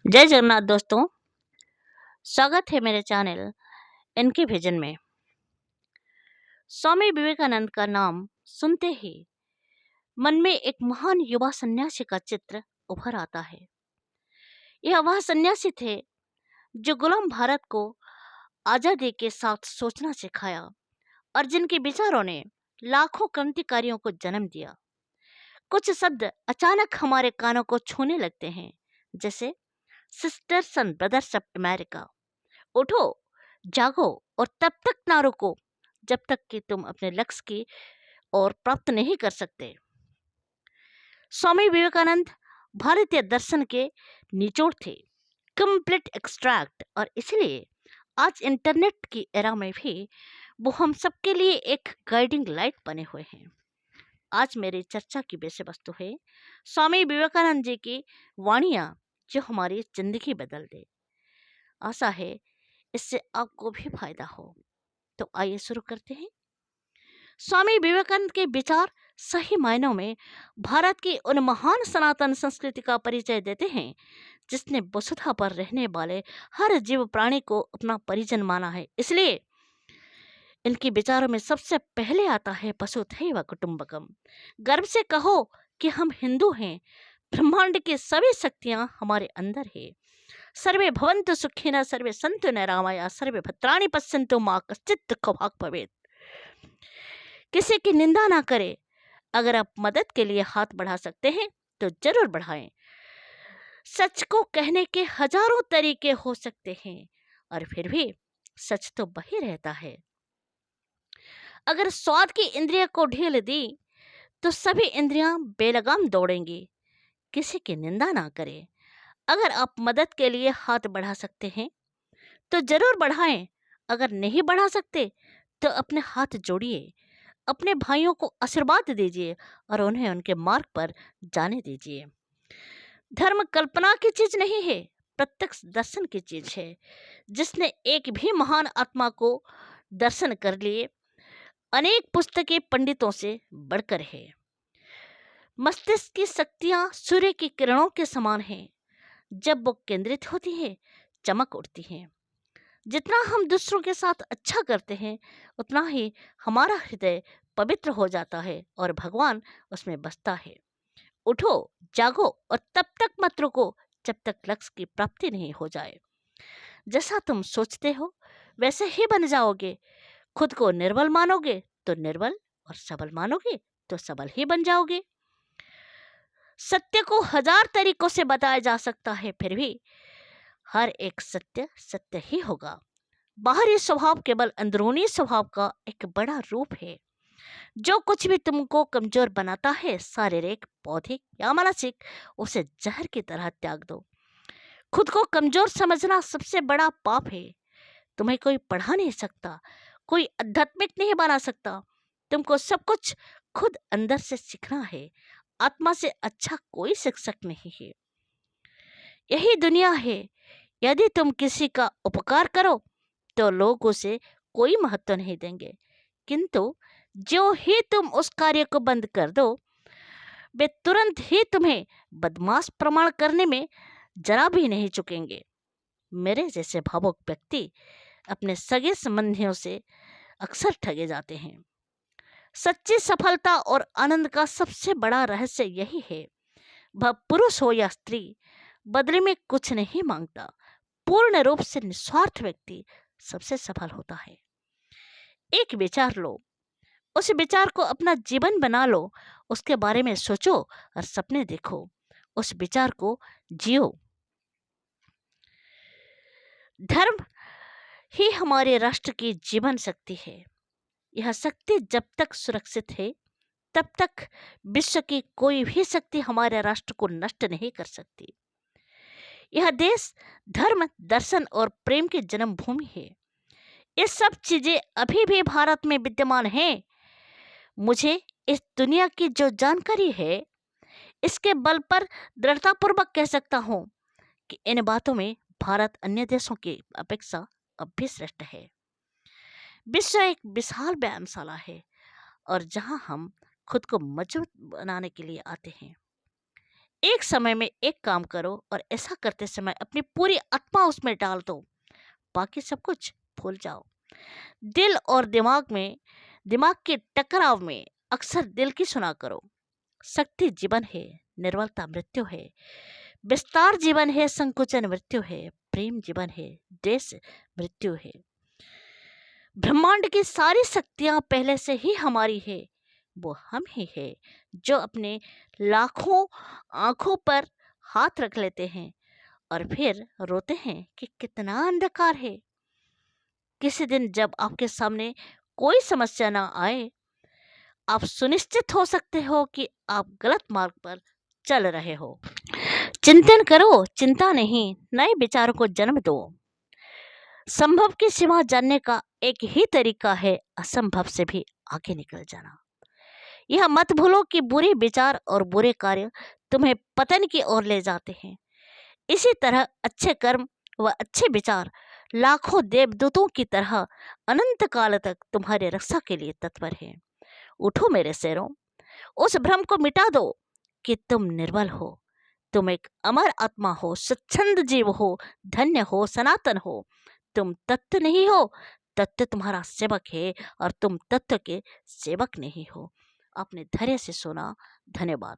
जय जगन्नाथ दोस्तों। स्वागत है मेरे चैनल इनके विजन में। स्वामी विवेकानंद का नाम सुनते ही मन में एक महान युवा सन्यासी का चित्र उभर आता है। यह वह सन्यासी थे जो गुलाम भारत को आजादी के साथ सोचना सिखाया और जिनके विचारों ने लाखों क्रांतिकारियों को जन्म दिया। कुछ शब्द अचानक हमारे कानों को छूने लगते हैं, जैसे sisters and brothers of America, उठो, जागो और तब तक ना रुको जब तक कि तुम अपने लक्ष्य की ओर प्राप्त नहीं कर सकते। स्वामी विवेकानंद भारतीय दर्शन के निचोड़ थे, कंप्लीट एक्सट्रैक्ट, और इसलिए आज इंटरनेट की एरा में भी वो हम सबके लिए एक गाइडिंग लाइट बने हुए हैं। आज मेरी चर्चा की विषय वस्तु है स्वामी विवेकानंद जी की वाणियां जो हमारी जिंदगी बदल दे। आशा है इससे आपको भी फायदा हो। तो आइए शुरू करते हैं। स्वामी विवेकानंद के विचार सही मायनों में भारत की उन महान सनातन संस्कृति का परिचय देते हैं जिसने वसुधा पर रहने वाले हर जीव प्राणी को अपना परिजन माना है। इसलिए इनके विचारों में सबसे पहले आता है वसुधैव कुटुंबकम। गर्व से कहो कि हम हिंदू हैं, ब्रह्मांड की सभी शक्तियां हमारे अंदर है। सर्वे भवन्तु सुखिनः, सर्वे सन्तु निरामया, सर्वे भद्राणि पश्यन्तु मा कश्चित् दुःखभाग् भवेत्। किसी की निंदा ना करें। अगर आप मदद के लिए हाथ बढ़ा सकते हैं तो जरूर बढ़ाएं। सच को कहने के हजारों तरीके हो सकते हैं और फिर भी सच तो वही रहता है। अगर स्वाद की इंद्रिय को ढील दी तो सभी इंद्रियां बेलगाम दौड़ेंगी। किसी की निंदा ना करें। अगर आप मदद के लिए हाथ बढ़ा सकते हैं तो जरूर बढ़ाएं। अगर नहीं बढ़ा सकते तो अपने हाथ जोड़िए, अपने भाइयों को आशीर्वाद दीजिए और उन्हें उनके मार्ग पर जाने दीजिए। धर्म कल्पना की चीज नहीं है, प्रत्यक्ष दर्शन की चीज है। जिसने एक भी महान आत्मा को दर्शन कर लिए, अनेक पुस्तकें पंडितों से बढ़कर है। मस्तिष्क की शक्तियां सूर्य की किरणों के समान हैं। जब वो केंद्रित होती हैं, चमक उठती हैं। जितना हम दूसरों के साथ अच्छा करते हैं उतना ही हमारा हृदय पवित्र हो जाता है और भगवान उसमें बसता है। उठो, जागो और तब तक मत रुको जब तक लक्ष्य की प्राप्ति नहीं हो जाए। जैसा तुम सोचते हो वैसे ही बन जाओगे। खुद को निर्बल मानोगे तो निर्बल, और सबल मानोगे तो सबल ही बन जाओगे। सत्य को हजार तरीकों से बताया जा सकता है, फिर भी हर एक सत्य सत्य ही होगा। बाहरी स्वभाव केवल अंदरूनी स्वभाव का एक बड़ा रूप है। जो कुछ भी तुमको कमजोर बनाता है, शारीरिक, बौद्धिक या मानसिक, उसे जहर की तरह त्याग दो। खुद को कमजोर समझना सबसे बड़ा पाप है। तुम्हें कोई पढ़ा नहीं सकता, कोई आध्यात्मिक नहीं बना सकता। तुमको सब कुछ खुद अंदर से सीखना है। आत्मा से अच्छा कोई शिक्षक नहीं है। यही दुनिया है। यदि तुम किसी का उपकार करो तो लोग उसे कोई महत्व नहीं देंगे, किंतु जो ही तुम उस कार्य को बंद कर दो, वे तुरंत ही तुम्हें बदमाश प्रमाण करने में जरा भी नहीं चुकेंगे। मेरे जैसे भावुक व्यक्ति अपने सगे संबंधियों से अक्सर ठगे जाते हैं। सच्ची सफलता और आनंद का सबसे बड़ा रहस्य यही है। वह पुरुष हो या स्त्री, बदले में कुछ नहीं मांगता। पूर्ण रूप से निस्वार्थ व्यक्ति सबसे सफल होता है। एक विचार लो, उस विचार को अपना जीवन बना लो। उसके बारे में सोचो और सपने देखो। उस विचार को जियो। धर्म ही हमारे राष्ट्र की जीवन शक्ति है। यह शक्ति जब तक सुरक्षित है तब तक विश्व की कोई भी शक्ति हमारे राष्ट्र को नष्ट नहीं कर सकती। यह देश धर्म, दर्शन और प्रेम की जन्मभूमि है। ये सब चीजें अभी भी भारत में विद्यमान हैं। मुझे इस दुनिया की जो जानकारी है, इसके बल पर दृढ़तापूर्वक कह सकता हूँ कि इन बातों में भारत अन्य देशों की अपेक्षा अब भी श्रेष्ठ है। विश्व एक विशाल व्यायामशाला है और जहाँ हम खुद को मजबूत बनाने के लिए आते हैं। एक समय में एक काम करो और ऐसा करते समय अपनी पूरी आत्मा उसमें डाल दो, बाकी सब कुछ भूल जाओ। दिल और दिमाग के टकराव में अक्सर दिल की सुना करो। शक्ति जीवन है, निर्बलता मृत्यु है। विस्तार जीवन है, संकुचन मृत्यु है। प्रेम जीवन है, देश मृत्यु है। ब्रह्मांड की सारी शक्तियां पहले से ही हमारी है। वो हम ही है जो अपने लाखों आंखों पर हाथ रख लेते हैं और फिर रोते हैं कि कितना अंधकार है। किसी दिन जब आपके सामने कोई समस्या ना आए, आप सुनिश्चित हो सकते हो कि आप गलत मार्ग पर चल रहे हो। चिंतन करो, चिंता नहीं, नए विचारों को जन्म दो। संभव की सीमा जानने का एक ही तरीका है, असंभव से भी आगे निकल जाना। यह मत भूलो कि बुरे विचार और बुरे कार्य तुम्हें पतन की ओर ले जाते हैं। इसी तरह अच्छे कर्म व अच्छे विचार लाखों देवदूतों की तरह अनंत काल तक तुम्हारे रक्षा के लिए तत्पर हैं। उठो मेरे शेरों, उस भ्रम को मिटा दो कि तुम निर्बल हो। तुम एक अमर आत्मा हो, स्वच्छंद जीव हो, धन्य हो, सनातन हो। तुम तत्व नहीं हो, तत्व तुम्हारा सेवक है और तुम तत्व के सेवक नहीं हो। आपने धैर्य से सुना, धन्यवाद।